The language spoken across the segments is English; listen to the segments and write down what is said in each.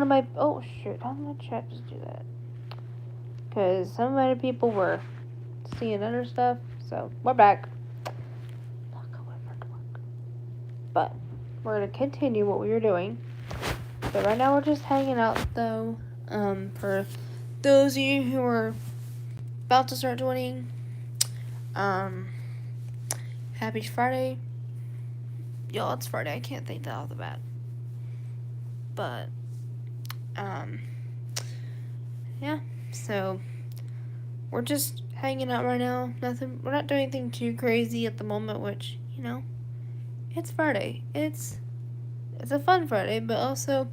one of my... Oh, shoot. How did my chat just do that? Because some other people were seeing other stuff. So, we're back. But, we're going to continue what we were doing. But right now we're just hanging out, though. For those of you who are about to start joining, happy Friday. Y'all, it's Friday. I can't think that off the bat. But, yeah. So, we're just hanging out right now. We're not doing anything too crazy at the moment, which, you know, it's Friday. It's a fun Friday, but also,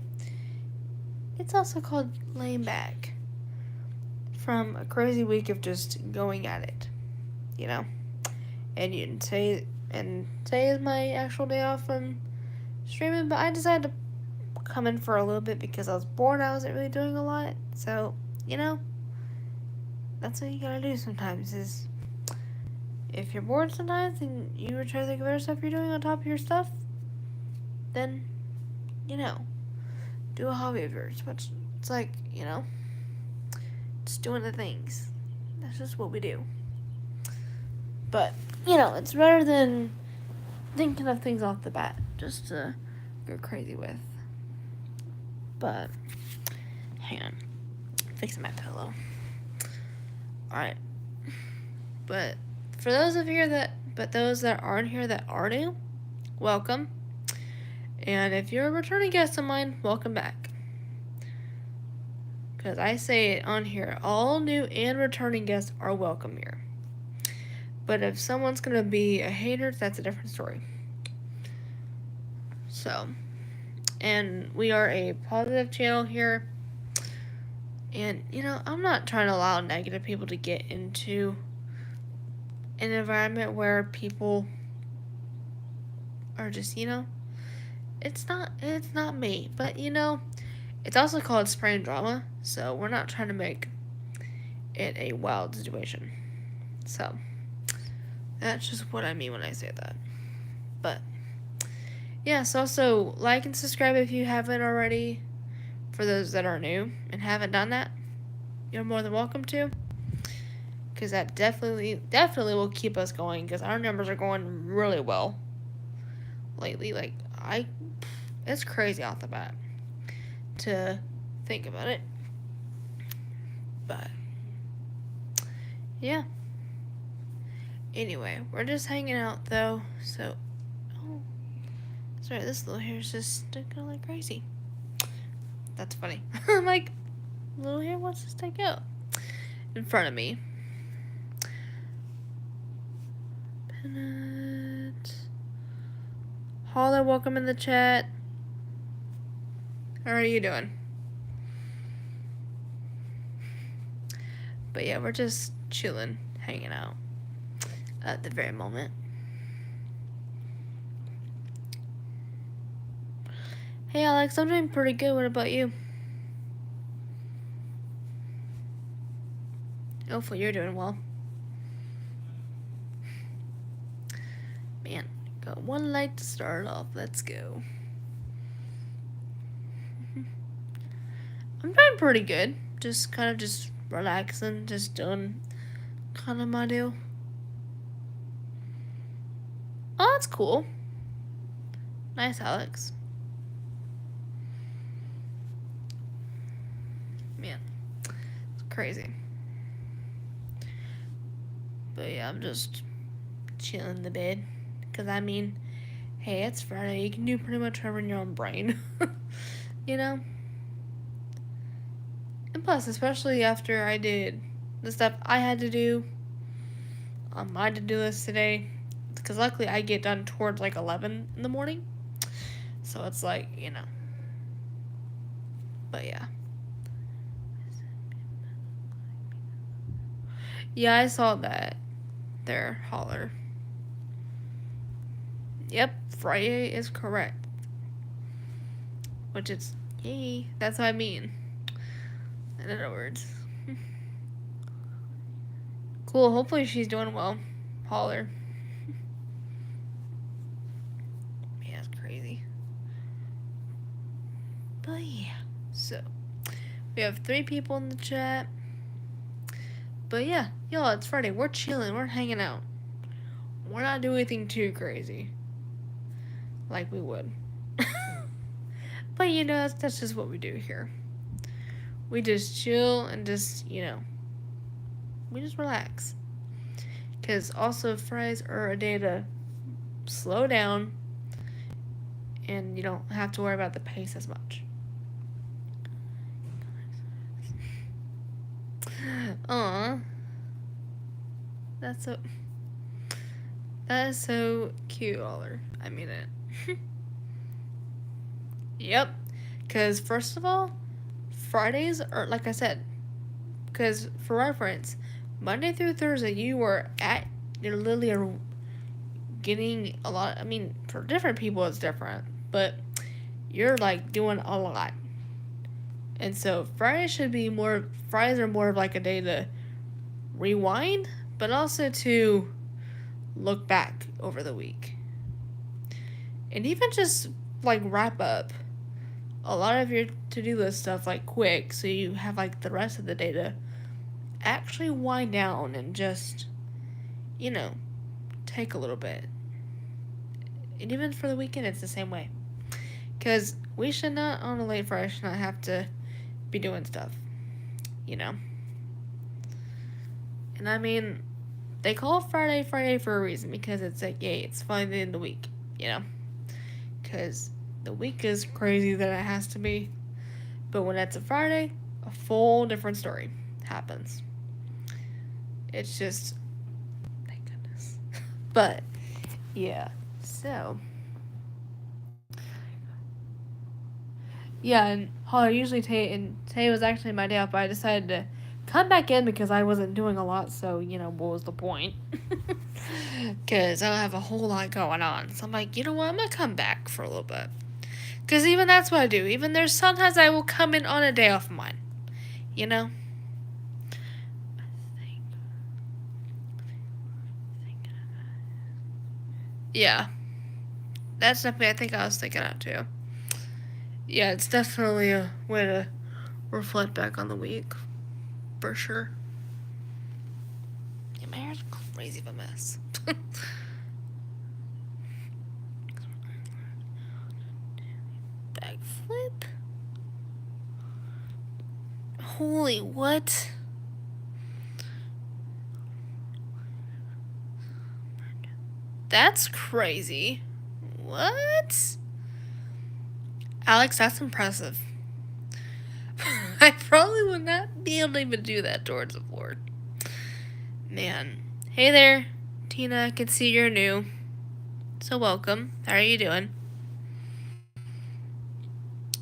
it's also called laying back from a crazy week of just going at it, you know? And today is my actual day off from streaming, but I decided to come in for a little bit because I was bored. I wasn't really doing a lot, so, you know, that's what you gotta do sometimes, is if you're bored sometimes and you were trying to think of other stuff you're doing on top of your stuff, then, you know, do a hobby of yours, which it's like, you know, just doing the things. That's just what we do. But, you know, it's better than thinking of things off the bat just to go crazy with. But, hang on. I'm fixing my pillow. Alright. But, for those that aren't here that are new, welcome. And if you're a returning guest of mine, welcome back. Because I say it on here, all new and returning guests are welcome here. But if someone's going to be a hater, that's a different story. So, and we are a positive channel here. And, you know, I'm not trying to allow negative people to get into an environment where people are just, you know, it's not me. But, you know, it's also called spraying drama. So, we're not trying to make it a wild situation. So, that's just what I mean when I say that. But, yeah, so also like and subscribe if you haven't already. For those that are new and haven't done that, you're more than welcome to. Because that definitely will keep us going. Because our numbers are going really well lately. Like, it's crazy off the bat to think about it. But, yeah. Anyway, we're just hanging out though. So, sorry, this little hair's just sticking out like crazy. That's funny. I'm like, little hair wants to stick out in front of me. Pennant. Holler, welcome in the chat. How are you doing? But yeah, we're just chilling, hanging out at the very moment. Hey Alex, I'm doing pretty good. What about you? Hopefully you're doing well. Man, got one light to start off. Let's go. I'm doing pretty good. Just kind of just relaxing, just doing kind of my deal. Oh, that's cool. Nice, Alex. Man, it's crazy. But yeah, I'm just chilling in the bed. Because, I mean, hey, it's Friday. You can do pretty much whatever in your own brain. You know? And plus, especially after I did the stuff I had to do on my to-do list today. Because luckily I get done towards like 11 in the morning. So it's like, you know. But yeah. Yeah, I saw that. There, Holler. Yep, Friday is correct. Which is, yay, that's what I mean. In other words. Cool, hopefully she's doing well. Holler. Yeah, it's crazy. But yeah, So, we have 3 people in the chat. But yeah, y'all, it's Friday. We're chilling. We're hanging out. We're not doing anything too crazy. Like we would. But you know, that's just what we do here. We just chill and just, we just relax. Because also, Fridays are a day to slow down and you don't have to worry about the pace as much. Aw. That is so cute, Oliver. I mean it. Yep. Because, first of all, Fridays are, like I said, because for reference, Monday through Thursday, you're literally getting a lot. I mean, for different people, it's different, but you're like doing a lot. And so, Fridays are more of like a day to rewind, but also to look back over the week. And even just like wrap up a lot of your to-do list stuff like quick, so you have like the rest of the day to actually wind down and just, take a little bit. And even for the weekend, it's the same way. Because we should not, on a late Friday, should not have to be doing stuff, And I mean, they call Friday for a reason, because it's like, yay, it's finally the end of the week, Because the week is crazy that it has to be. But when it's a Friday, a full different story happens. It's just, thank goodness. But, yeah, so. Yeah, and usually today was actually my day off, but I decided to come back in because I wasn't doing a lot, so, what was the point? Because I don't have a whole lot going on. So I'm like, you know what, I'm going to come back for a little bit. Because even that's what I do. Even there's sometimes I will come in on a day off of mine. Yeah. That's definitely, I think I was thinking that too. Yeah, it's definitely a way to reflect back on the week. For sure. Yeah, my hair's crazy of a mess. Backflip? Holy, what? That's crazy. What? Alex, that's impressive. I probably would not be able to even do that towards the floor. Man. Hey there, Tina. I can see you're new. So welcome. How are you doing?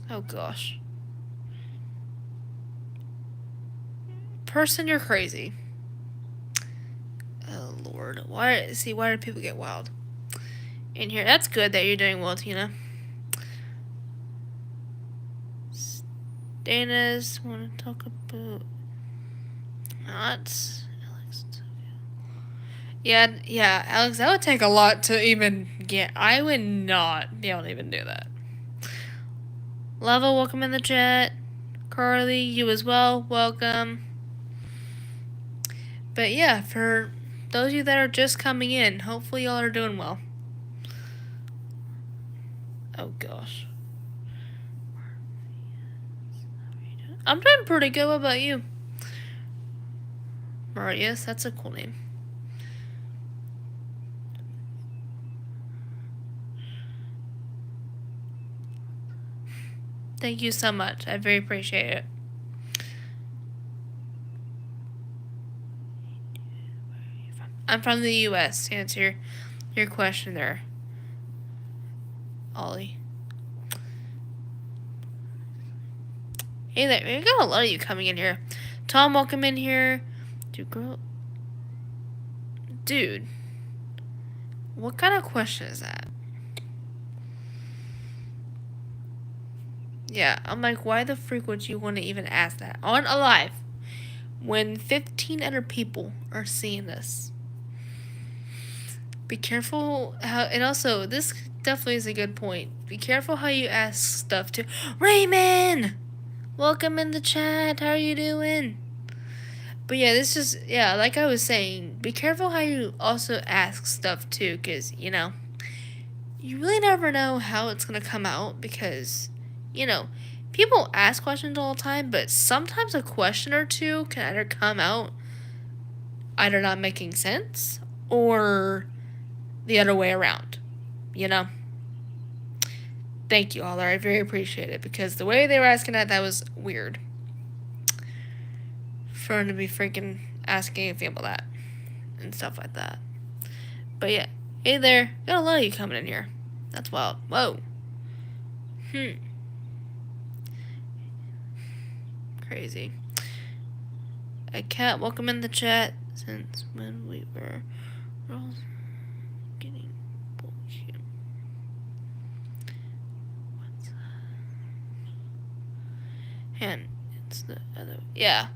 Oh gosh. Person, you're crazy. Oh lord. Why do people get wild in here? That's good that you're doing well, Tina. Dana's want to talk about not Alex. Yeah, Alex, that would take a lot to even get. I would not be able to even do that. Lava, welcome in the chat. Carly, you as well, welcome. But yeah, for those of you that are just coming in, hopefully y'all are doing well. Oh gosh. I'm doing pretty good. What about you? Marius, that's a cool name. Thank you so much. I very appreciate it. I'm from the U.S. to answer your question there, Ollie. Hey there, we got a lot of you coming in here. Tom, welcome in here. Dude, what kind of question is that? Yeah, I'm like, why the freak would you want to even ask that on a live when 15 other people are seeing this? Be careful how, and also this definitely is a good point. Be careful how you ask stuff to Raymond. Welcome in the chat. How are you doing? But yeah, this is, yeah, like I was saying, be careful how you also ask stuff too, because, you know, you really never know how it's going to come out because, you know, people ask questions all the time, but sometimes a question or two can either come out either not making sense or the other way around, you know? Thank you, Aller. I very appreciate it because the way they were asking that was weird. For him to be freaking asking anything about that and stuff like that. But yeah, hey there, got a lot of you coming in here. That's wild. Whoa. Crazy. A cat, welcome in the chat. Since when we were all getting bullshit. What's that? And it's the other. Yeah.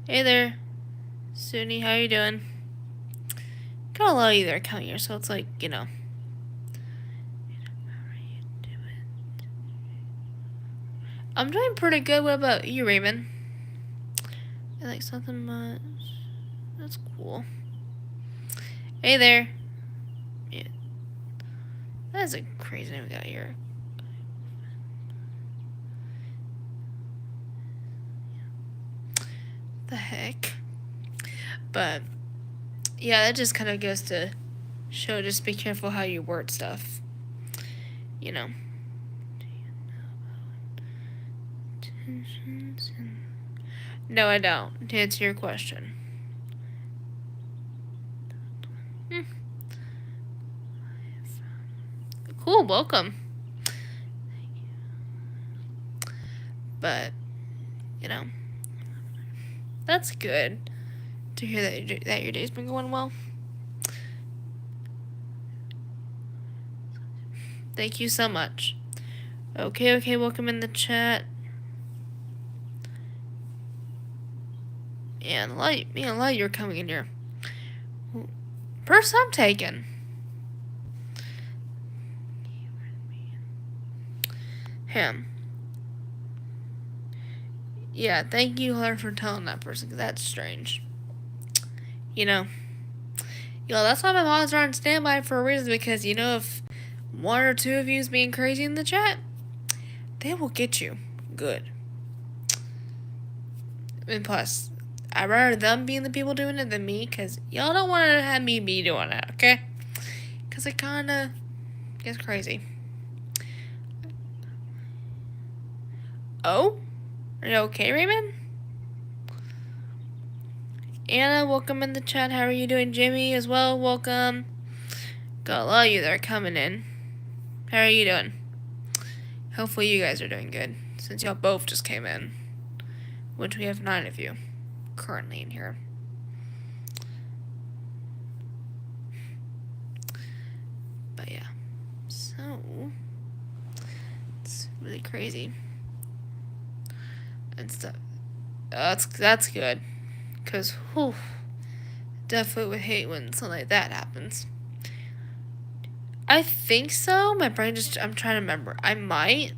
Hey there, Suni, how you doing? Got a lot of you there coming here, so it's like, you know. I'm doing pretty good. What about you, Raven? I like something much. That's cool. Hey there. Yeah. That is a crazy name we got here. The heck? But yeah, that just kind of goes to show, just be careful how you word stuff. You know. No, I don't. To answer your question. Cool, welcome. But, you know, that's good to hear that your day's been going well. Thank you so much. Okay, welcome in the chat. And a lot of you are coming in here. First I'm taking. Him. Yeah, thank you, Hunter, for telling that person, because that's strange. You know, that's why my mods are on standby for a reason, because, you know, if one or two of you is being crazy in the chat, they will get you good. And plus, I'd rather them being the people doing it than me, because y'all don't want to have me be doing it, okay? Because it kind of gets crazy. Oh? Are you okay, Raymond? Anna, welcome in the chat. How are you doing? Jimmy as well, welcome. Got a lot of you that are coming in. How are you doing? Hopefully you guys are doing good, since y'all both just came in. Which we have 9 of you currently in here. But yeah. So, it's really crazy. And stuff. That's good. Because, whew, definitely would hate when something like that happens. I think so. My brain I'm trying to remember. I might.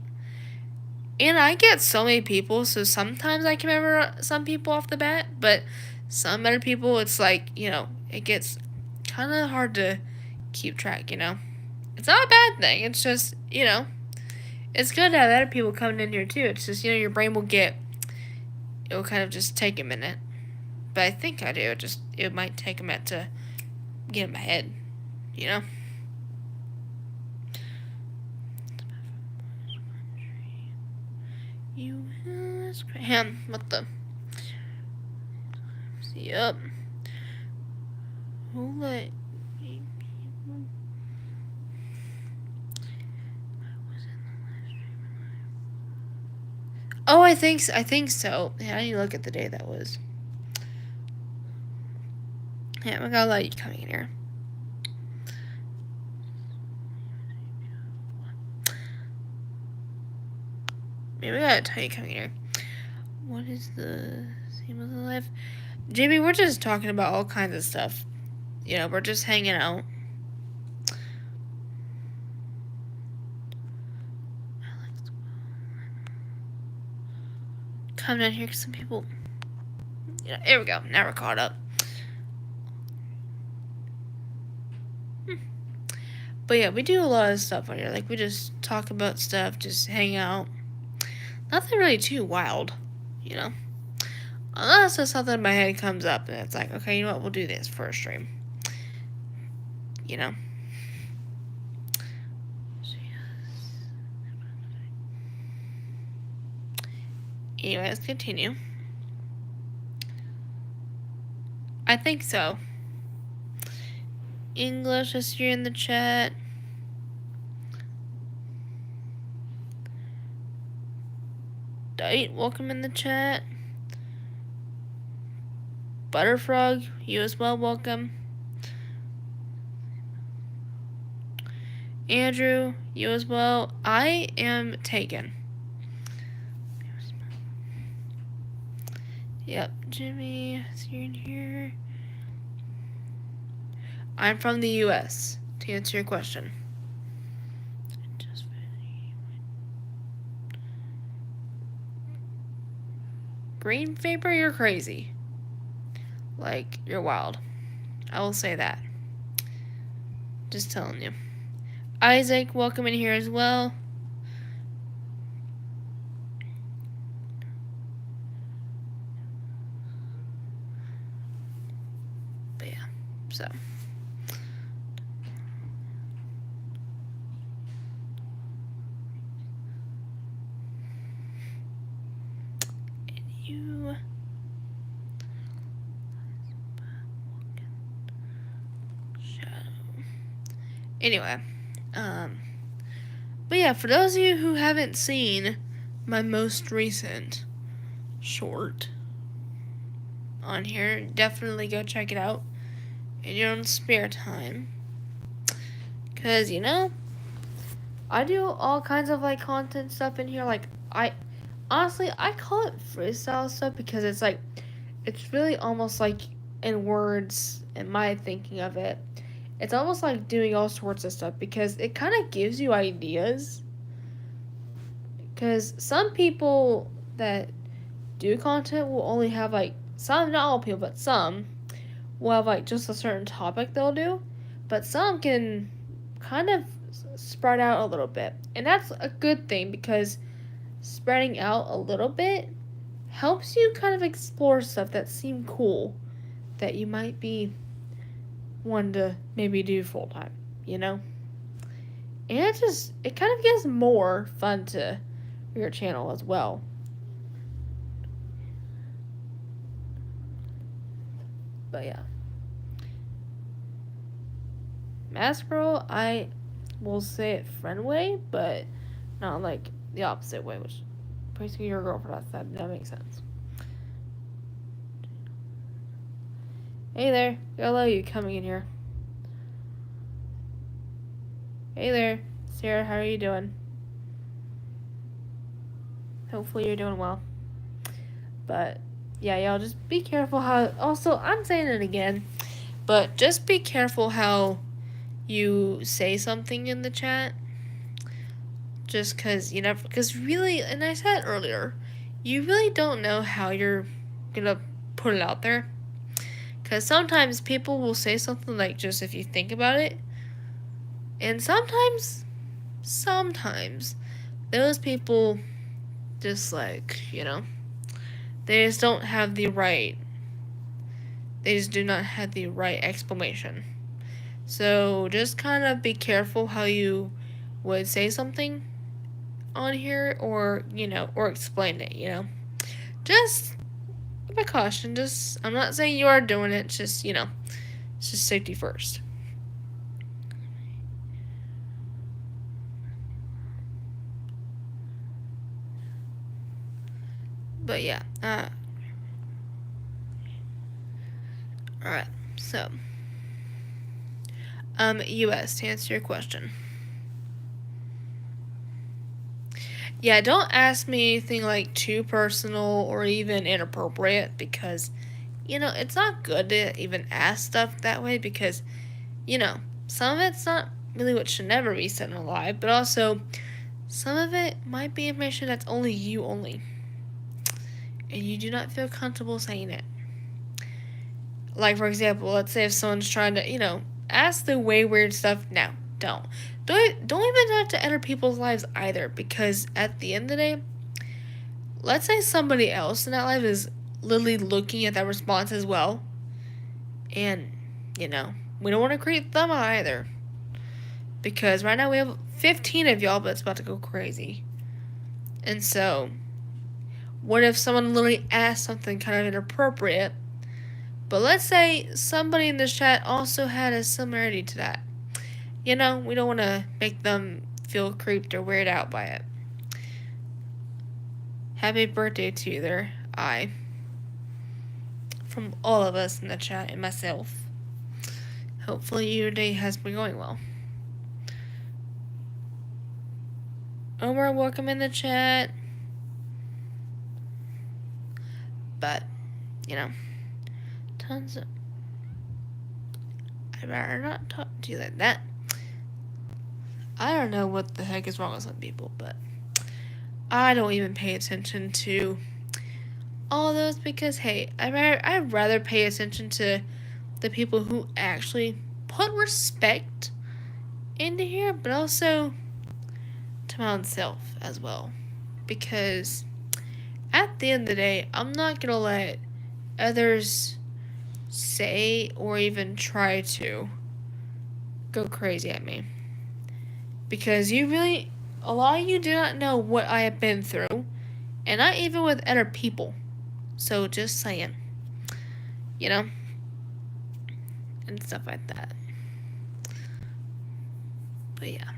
And I get so many people, so sometimes I can remember some people off the bat, but some other people, it's like, you know, it gets kind of hard to keep track, you know. It's not a bad thing. It's just, you know, it's good to have other people coming in here too. It's just, you know, your brain will it'll kind of just take a minute. But I think I do. It might take a minute to get in my head, you know. U.S. Ham, what the? Yep. Who let Oh, I think so. Yeah, I need to look at the day that was. Yeah, we got a lot of you coming in here. Maybe I gotta tell you coming in here. What is the theme of the life? Jamie, we're just talking about all kinds of stuff. You know, we're just hanging out. calm down here because some people. Here we go. Now we're caught up. But yeah, we do a lot of stuff on here. Like, we just talk about stuff, just hang out. Nothing really too wild, Unless there's something in my head comes up and it's like, okay, you know what, we'll do this for a stream. Anyway, let's continue. I think so. English is here in the chat. Dite, welcome in the chat. Butterfrog, you as well, welcome. Andrew, you as well. I am taken. Yep, Jimmy, is you in here? I'm from the U.S., to answer your question. Green Vapor, you're crazy. Like, you're wild. I will say that. Just telling you. Isaac, welcome in here as well. But yeah, so. And you. Anyway, but yeah, for those of you who haven't seen my most recent short on here, definitely go check it out in your own spare time. Because, I do all kinds of, content stuff in here. I call it freestyle stuff because it's really almost like in words, in my thinking of it. It's almost like doing all sorts of stuff because it kind of gives you ideas. Because some people that do content will only have, some, not all people, but some will have, just a certain topic they'll do. But some can kind of spread out a little bit. And that's a good thing because spreading out a little bit helps you kind of explore stuff that seem cool that you might be one to maybe do full time, And it kind of gives more fun to your channel as well. But yeah. Mask Girl, I will say it friend way, but not the opposite way, which basically your girlfriend. That makes sense. Hey there, hello, you coming in here? Hey there, Sarah, how are you doing? Hopefully you're doing well. But yeah, y'all just be careful how. Also, I'm saying it again, but just be careful how you say something in the chat. Just because really, and I said earlier, you really don't know how you're gonna put it out there. Because sometimes people will say something just if you think about it. And sometimes, those people just they just don't have the right, they just do not have the right explanation. So just kind of be careful how you would say something on here or explain it, Just by caution, I'm not saying you are doing it, just, it's just safety first. But yeah, alright, so, US, to answer your question. Yeah, don't ask me anything too personal or even inappropriate because, it's not good to even ask stuff that way because, some of it's not really what should never be said in live, but also some of it might be information that's only you only. and you do not feel comfortable saying it. Like, for example, let's say if someone's trying to, ask the way weird stuff. No, don't. Don't even have to enter people's lives either, because at the end of the day, let's say somebody else in that life is literally looking at that response as well, and, we don't want to creep them out either. Because right now we have 15 of y'all, but it's about to go crazy. And so, what if someone literally asked something kind of inappropriate, but let's say somebody in this chat also had a similarity to that. We don't want to make them feel creeped or weirded out by it. Happy birthday to you there, from all of us in the chat and myself. Hopefully your day has been going well. Omar, welcome in the chat. But, tons of... I'd rather not talk to you like that. I don't know what the heck is wrong with some people, but I don't even pay attention to all those because, hey, I'd rather pay attention to the people who actually put respect into here, but also to my own self as well. Because at the end of the day, I'm not going to let others say or even try to go crazy at me. Because a lot of you do not know what I have been through, and not even with other people. So just saying, and stuff like that. But yeah.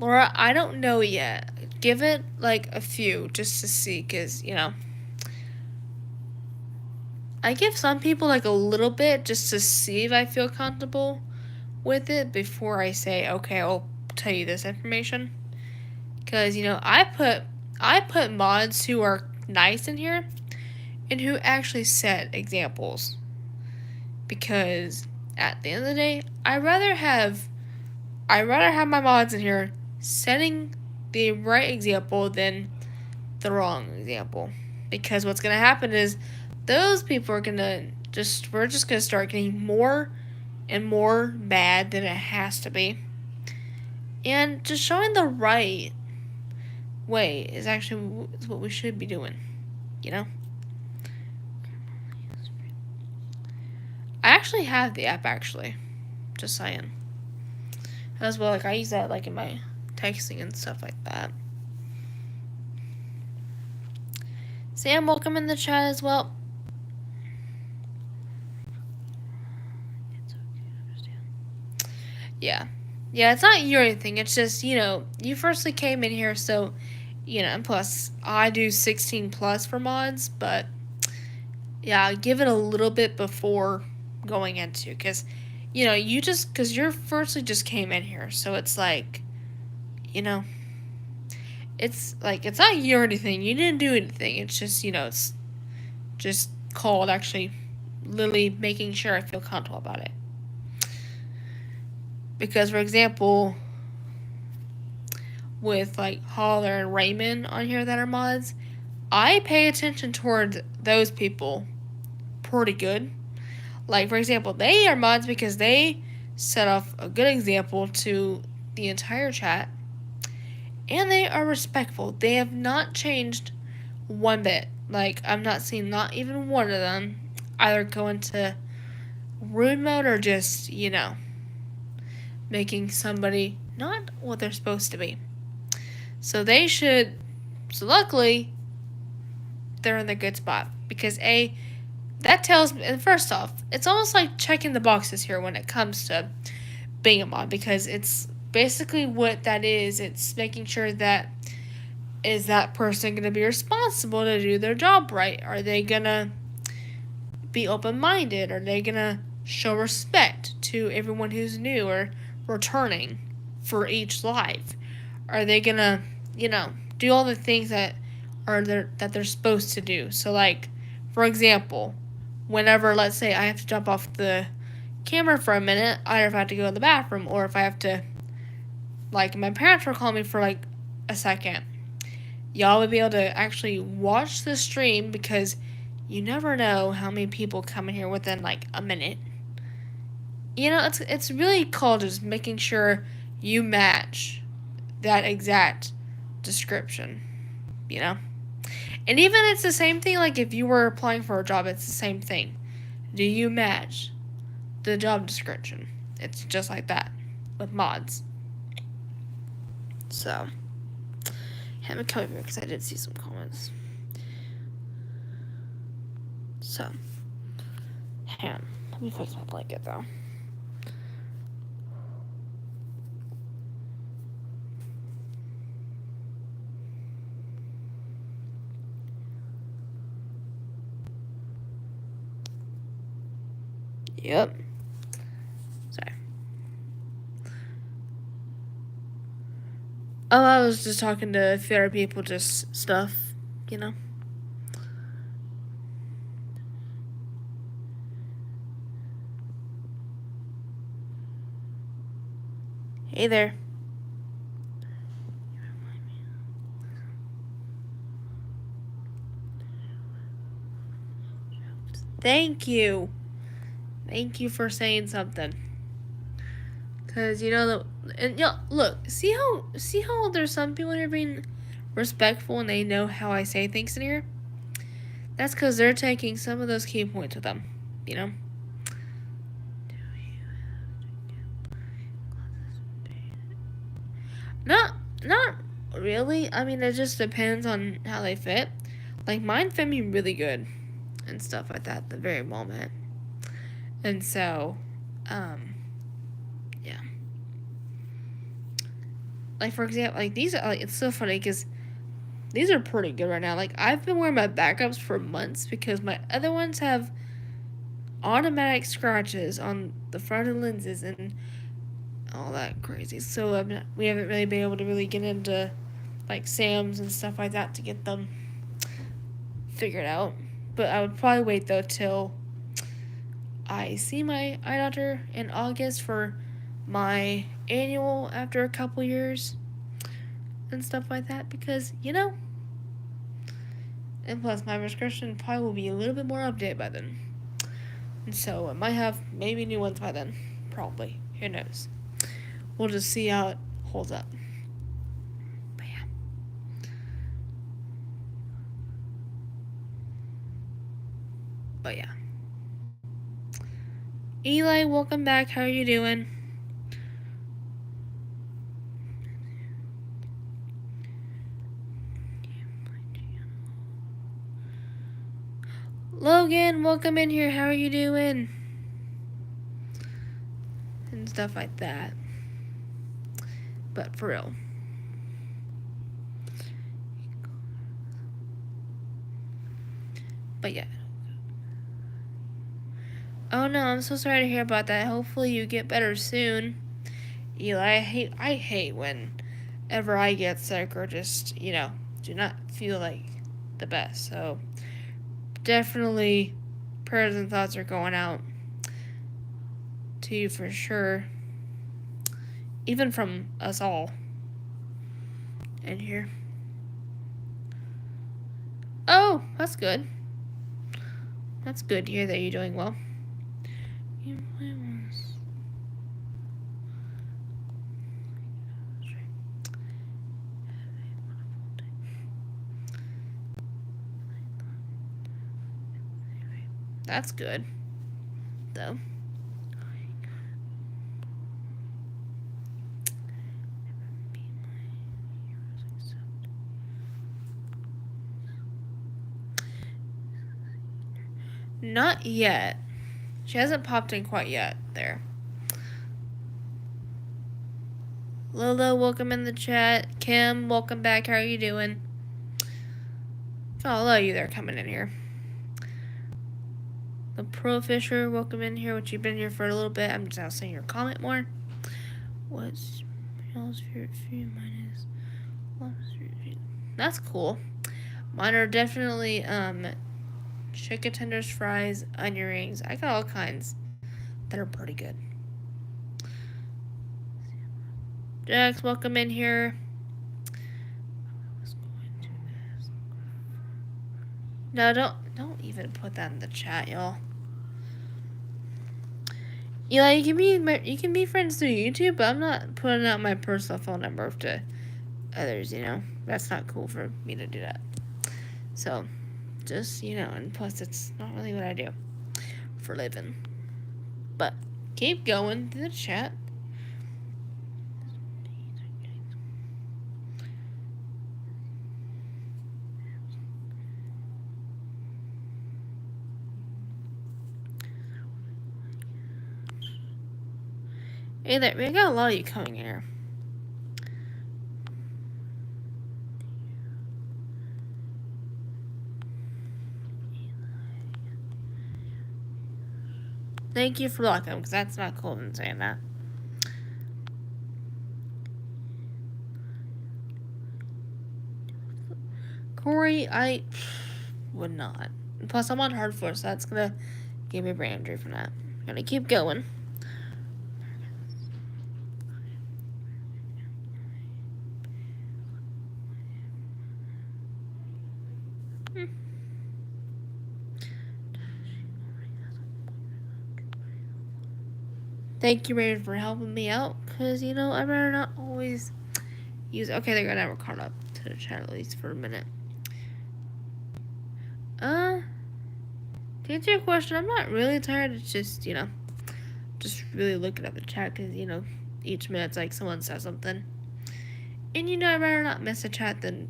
Laura, I don't know yet. Give it like a few just to see, because, I give some people like a little bit just to see if I feel comfortable with it before I say, okay, I'll tell you this information. Because, I put mods who are nice in here and who actually set examples. Because at the end of the day, I'd rather have my mods in here setting the right example than the wrong example. Because what's going to happen is those people are we're just going to start getting more and more bad than it has to be. And just showing the right way is what we should be doing, I actually have the app, just saying. As well, I use that in my texting and stuff like that. Sam, welcome in the chat as well. It's okay to understand. Yeah, it's not your anything. It's just, you firstly came in here, so, and plus, I do 16 plus for mods, but, yeah, give it a little bit before going into, because, because you firstly just came in here, so it's it's it's not your anything. You didn't do anything. It's just, it's just called actually literally making sure I feel comfortable about it. Because, for example, with Holler and Raymond on here that are mods, I pay attention towards those people pretty good. For example, they are mods because they set off a good example to the entire chat, and they are respectful. They have not changed one bit. I've not seen not even one of them either go into rude mode or just, making somebody not what they're supposed to be. So luckily, they're in the good spot. Because that tells me, and first off, it's almost like checking the boxes here when it comes to being a mod, because it's basically what that is. It's making sure that is that person going to be responsible to do their job right? Are they going to be open-minded? Are they going to show respect to everyone who's new or returning for each live? Are they going to, do all the things that they're supposed to do? So, for example, whenever, let's say, I have to jump off the camera for a minute, either if I have to go to the bathroom or if I have to, my parents were calling me for, a second. y'all would be able to actually watch the stream because you never know how many people come in here within like a minute. You know, it's really called just making sure you match that exact description, you know? And even it's the same thing like if you were applying for a job, it's the same thing. Do you match the job description? It's just like that with mods. So, haven't come here because I did see some comments. So, hang on. Let me fix my blanket though. Yep. Sorry. Oh, I was just talking to fair people, just stuff, you know? Hey there. Thank you. Thank you for saying something. Cause you know and you know, look, see how there's some people here being respectful and they know how I say things in here. That's because they're taking some of those key points with them, you know. Not really. I mean, it just depends on how they fit. Like mine fit me really good, and stuff like that at the very moment. And so, yeah. Like for example, like these are like it's so funny because these are pretty good right now. Like I've been wearing my backups for months because my other ones have automatic scratches on the front of the lenses and all that crazy. So we haven't really been able to really get into like Sam's and stuff like that to get them figured out. But I would probably wait though till I see my eye doctor in August for my annual after a couple years and stuff like that because, you know, and plus my prescription probably will be a little bit more updated by then. And so it might have maybe new ones by then. Probably. Who knows? We'll just see how it holds up. But yeah. But yeah. Eli, welcome back. How are you doing? Logan, welcome in here. How are you doing? And stuff like that. But for real. But yeah. Oh no, I'm so sorry to hear about that. Hopefully you get better soon. Eli, I hate whenever I get sick or just, you know, do not feel like the best. So definitely prayers and thoughts are going out to you for sure. Even from us all in here. Oh, that's good. That's good to hear that you're doing well. That's good, though. Not yet. She hasn't popped in quite yet there. Lola, welcome in the chat. Kim, welcome back. How are you doing? Oh, I love you there coming in here. The Pro Fisher, welcome in here, which you've been here for a little bit. I'm just now seeing your comment more. What's y'all's favorite food? Mine is that's cool. Mine are definitely chicken tenders, fries, onion rings. I got all kinds that are pretty good. Jax, welcome in here. No, don't even put that in the chat, y'all. Yeah, you can be friends through YouTube, but I'm not putting out my personal phone number to others. That's not cool for me to do that. So, just and plus it's not really what I do for a living. But keep going to the chat. Hey there, we got a lot of you coming here. Thank you for welcome, because that's not cool in saying that. Corey, I would not. Plus, I'm on hard floor, so that's gonna give me a brain injury from that. I'm gonna keep going. Thank you, Raven, for helping me out, because, I'd rather not always use... Okay, they're gonna have caught up to the chat, at least for a minute. To answer your question, I'm not really tired. It's just, just really looking at the chat, because, each minute's like someone says something. And, I'd rather not miss a chat than,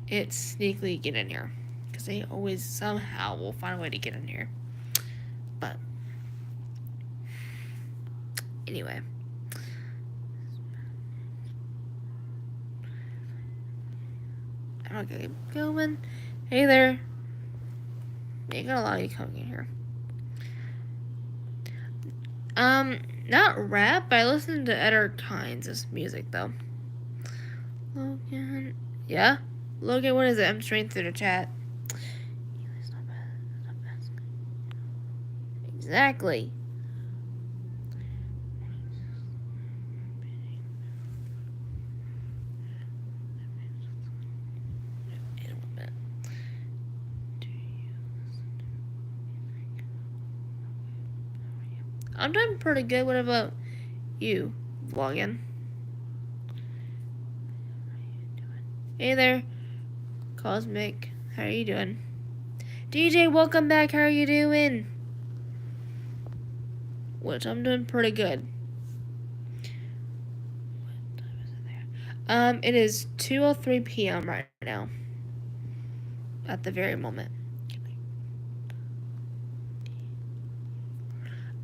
it's sneakily get in here. Because they always somehow will find a way to get in here. But... anyway. I'm not gonna keep going. Hey there. You got a lot of you coming in here. Not rap, but I listen to other kinds of music, though. Logan. Yeah? Logan, what is it? I'm straight through the chat. Exactly. I'm doing pretty good. What about you, vlogging? Hey there, Cosmic. How are you doing? DJ, welcome back. How are you doing? Which I'm doing pretty good. What time is it there? It is 2:03 p.m. right now. At the very moment.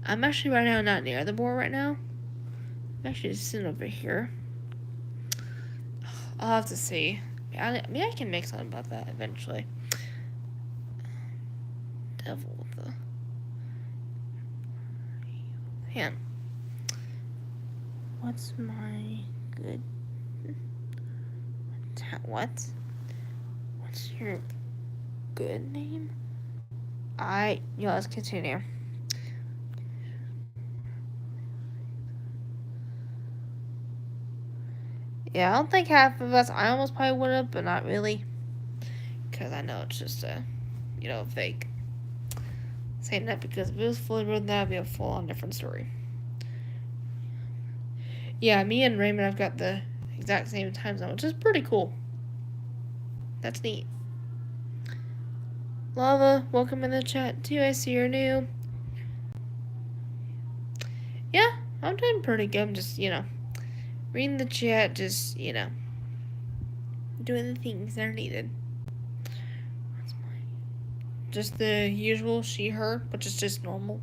I'm actually right now not near the board right now. I'm actually just sitting over here. I'll have to see. Maybe I can make something about that eventually. Devil with the... Man. What's my good... What? What's your good name? Let's continue. Yeah, I don't think half of us, I almost probably would have, but not really. Because I know it's just a, fake. Saying that because if it was fully written, that would be a full-on different story. Yeah, me and Raymond have got the exact same time zone, which is pretty cool. That's neat. Lava, welcome in the chat too. I see you're new. Yeah, I'm doing pretty good. I'm just, reading the chat, just, doing the things that are needed. Just the usual she, her, which is just normal.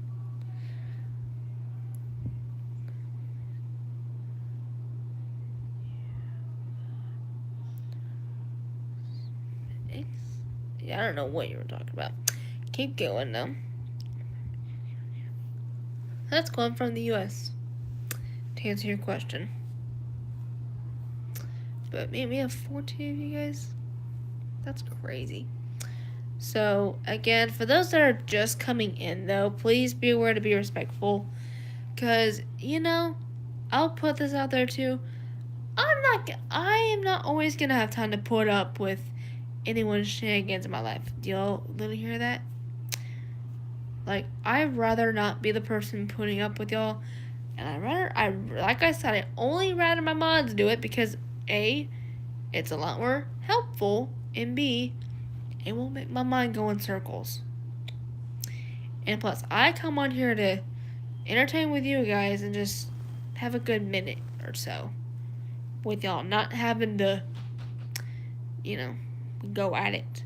Yeah, I don't know what you were talking about. Keep going, though. That's going from the U.S. to answer your question. But maybe we have 14 of you guys. That's crazy. So, again, for those that are just coming in, though, please be aware to be respectful. Because, I'll put this out there, too. I am not always going to have time to put up with anyone's shenanigans in my life. Do y'all literally hear that? Like, I'd rather not be the person putting up with y'all. And like I said, I only rather my mods do it because A, it's a lot more helpful, and B, it won't make my mind go in circles. And plus, I come on here to entertain with you guys and just have a good minute or so with y'all, not having to, go at it.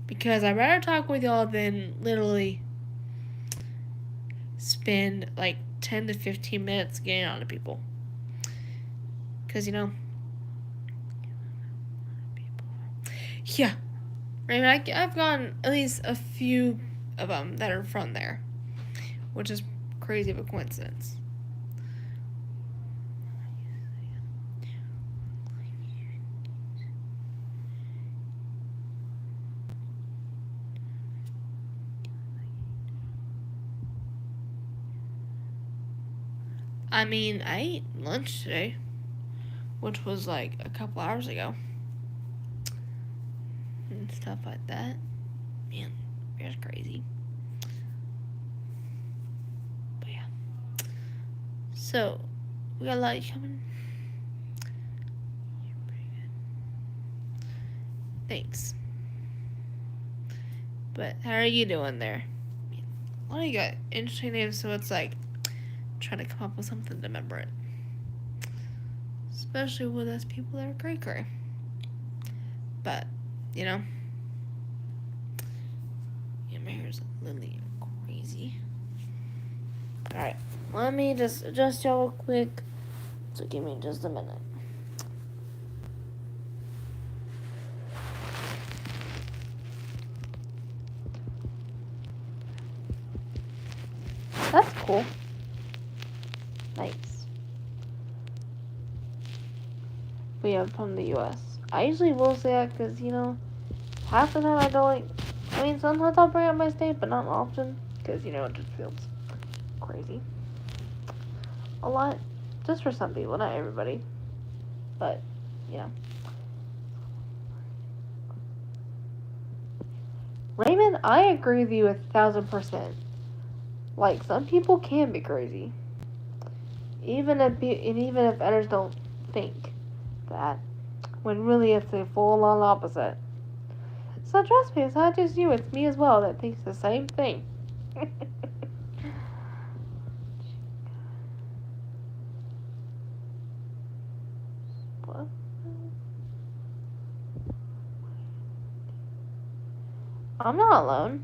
Because I'd rather talk with y'all than literally spend like 10 to 15 minutes getting on to people. Because, yeah. I mean, I've gone at least a few of them that are from there, which is crazy of a coincidence. I mean, I ate lunch today, which was like a couple hours ago, and stuff like that. Man, it's crazy. But yeah. So, we got a lot coming. You're pretty good. Thanks. But how are you doing there? Well, you got interesting names, so it's like trying to come up with something to remember it. Especially with us people that are cray-cray. But, yeah, my hair's literally crazy. Alright, let me just adjust y'all real quick. So give me just a minute. That's cool. Nice. But yeah, from the US. I usually will say that because, half the time I don't like. I mean, sometimes I'll bring up my state, but not often. Because, it just feels crazy. A lot. Just for some people, not everybody. But, Raymond, I agree with you 1,000%. Like, some people can be crazy. Even if others don't think that. When really it's a full-on opposite. So trust me, it's not just you, it's me as well that thinks the same thing. What? I'm not alone.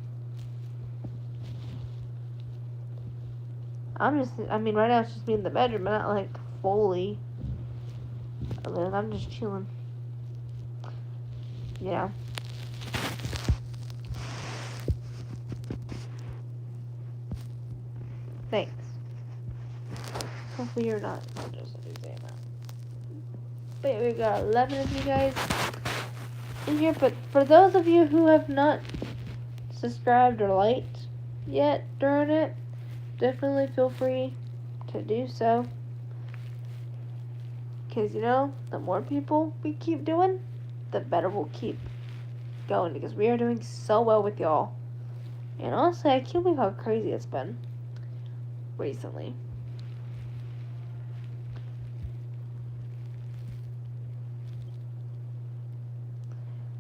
Right now it's just me in the bedroom, but not like fully alone. I'm just chilling. Yeah. Thanks. Hopefully you're not just saying that. But yeah, we got 11 of you guys in here. But for those of you who have not subscribed or liked yet during it, definitely feel free to do so. Because, the more people we keep doing, the better we'll keep going. Because we are doing so well with y'all. And honestly, I can't believe how crazy it's been recently.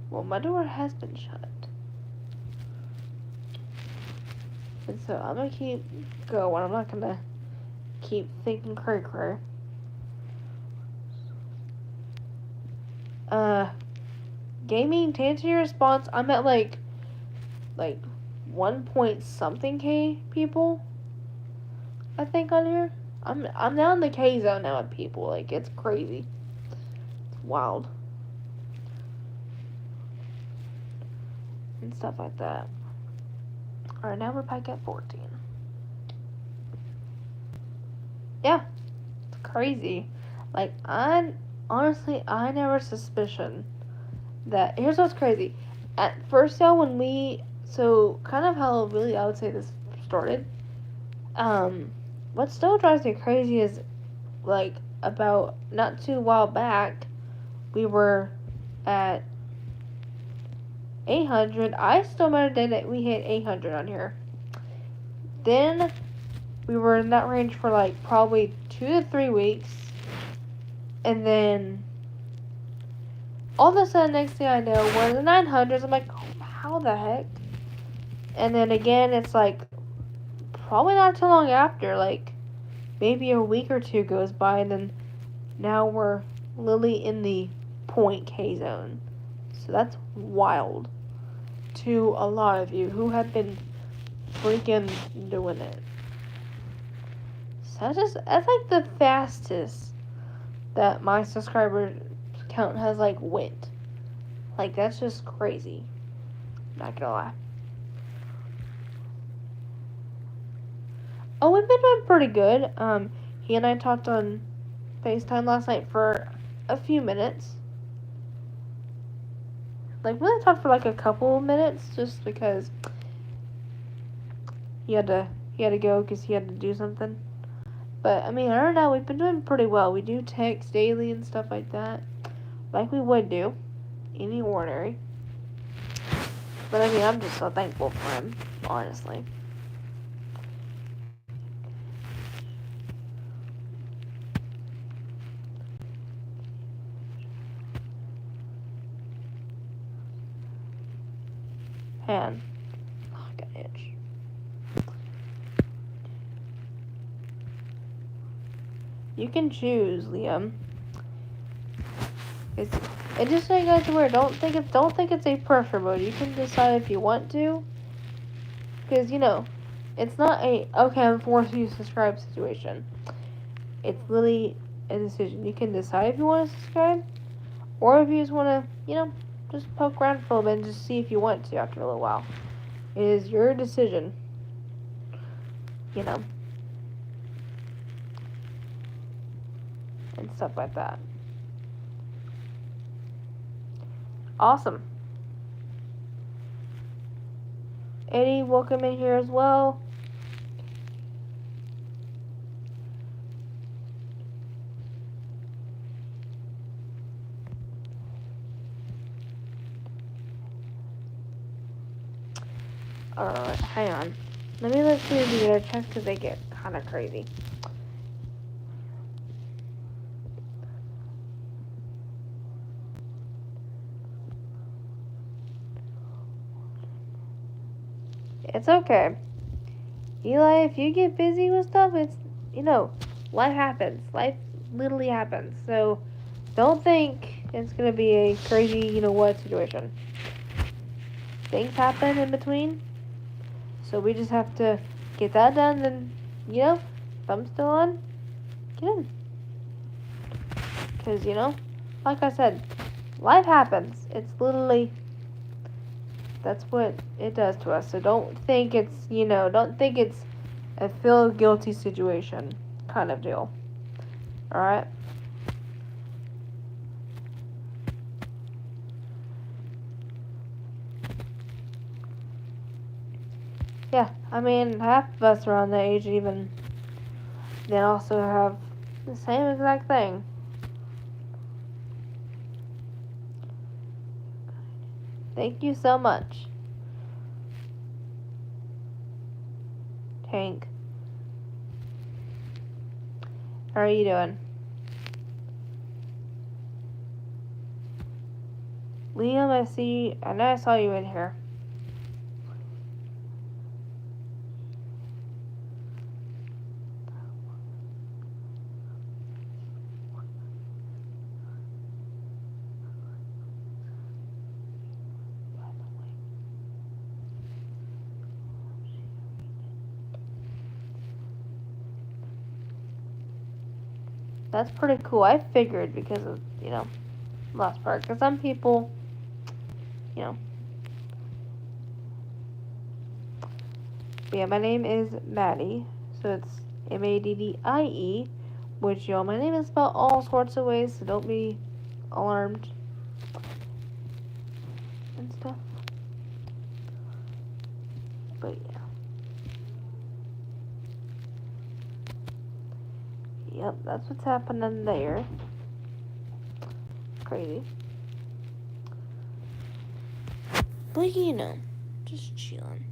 Well, my door has been shut. And so I'm going to keep going. I'm not going to keep thinking cray-cray. Gaming, to answer your response, I'm at like 1 point something K people, I think, on here. I'm now in the K zone now with people. Like, it's crazy. It's wild. And stuff like that. Alright, now we're back at 14. Yeah. It's crazy. Like, I never suspicion that. Here's what's crazy. At first, y'all, kind of how really I would say this started. What still drives me crazy is, like, about not too while back, we were at 800. I still remember the day that we hit 800 on here. Then we were in that range for like probably 2 to 3 weeks. And then all of a sudden, next thing I know, we're in the 900s. I'm like, oh, how the heck? And then again, it's like probably not too long after, like maybe a week or two goes by, and then now we're literally in the point K zone. So that's wild to a lot of you who have been freaking doing it. So that's like the fastest that my subscriber count has like went. Like that's just crazy. Not gonna lie. Oh, we've been doing pretty good. He and I talked on FaceTime last night for a few minutes. Like, really talked for like a couple of minutes, just because he had to go because he had to do something. But I mean, other than that, we've been doing pretty well. We do text daily and stuff like that, like we would do any ordinary. But I mean, I'm just so thankful for him, honestly. Man, oh, I got an itch. You can choose, Liam. It's just so you guys are aware. Don't think it's a pressure mode. You can decide if you want to, because it's not a okay, I'm forced you to subscribe situation. It's literally a decision. You can decide if you want to subscribe, or if you just want to, just poke around for a little bit and just see if you want to after a little while. It is your decision. And stuff like that. Awesome. Eddie, welcome in here as well. Alright, hang on. Let's see if we get a check because they get kind of crazy. It's okay. Eli, if you get busy with stuff, it's, life happens. Life literally happens. So, don't think it's going to be a crazy, what situation. Things happen in between. So, we just have to get that done, and, if I'm still on, get in. Because, like I said, life happens. It's literally... That's what it does to us. So don't think it's, a feel guilty situation kind of deal. Alright? Yeah, I mean, half of us around that age even then also have the same exact thing. Thank you so much. Tank. How are you doing? Liam, I know I saw you in here. That's pretty cool. I figured because of, last part. Because some people, But yeah, my name is Maddie. So it's Maddie, which, my name is spelled all sorts of ways, so don't be alarmed and stuff. But yeah. Yep, that's what's happening there. Crazy. But you know, just chilling.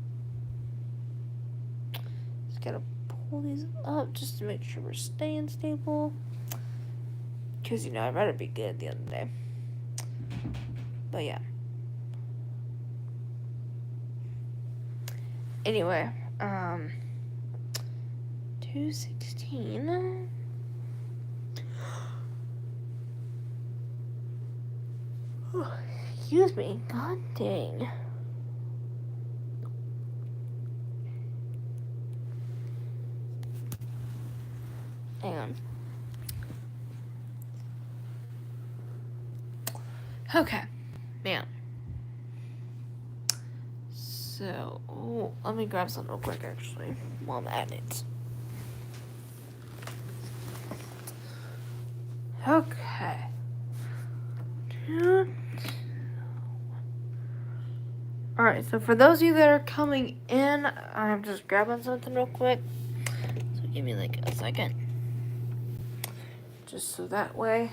Just gotta pull these up just to make sure we're staying stable. Because, you know, I'd rather be good at the end of the day. But yeah. Anyway, 216. Oh, excuse me. God dang. Hang on. Okay. Man. So, let me grab something real quick, actually, while I'm at it. Okay. Alright, so for those of you that are coming in, I'm just grabbing something real quick. So give me like a second. Just so that way,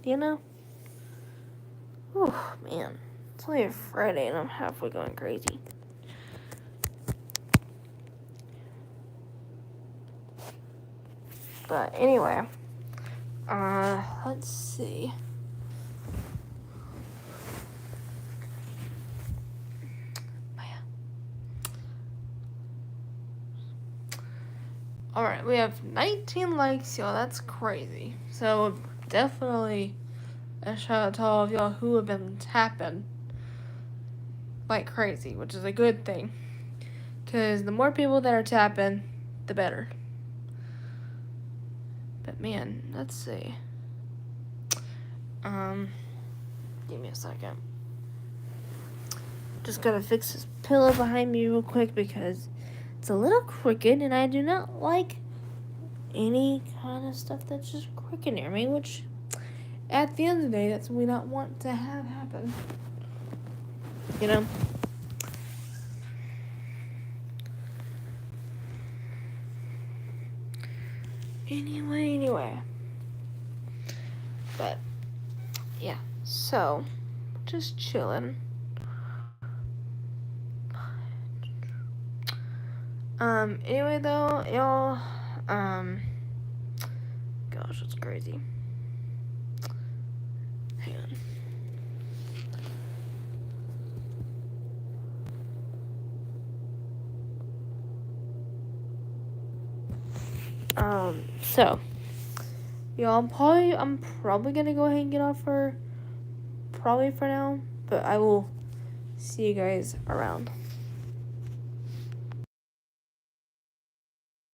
you know? Oh, man. It's only a Friday and I'm halfway going crazy. But anyway, let's see. Alright, we have 19 likes, y'all. That's crazy. So, definitely a shout out to all of y'all who have been tapping like crazy, which is a good thing. Because the more people that are tapping, the better. But man, let's see. Give me a second. Just gotta fix this pillow behind me real quick because it's a little crooked and I do not like any kind of stuff that's just crooked near me, which at the end of the day, that's what we don't want to have happen. You know? Anyway. But, yeah. So, just chilling. Anyway though, y'all, gosh, it's crazy. Hang on. So, y'all, I'm probably gonna go ahead and get off for now, but I will see you guys around.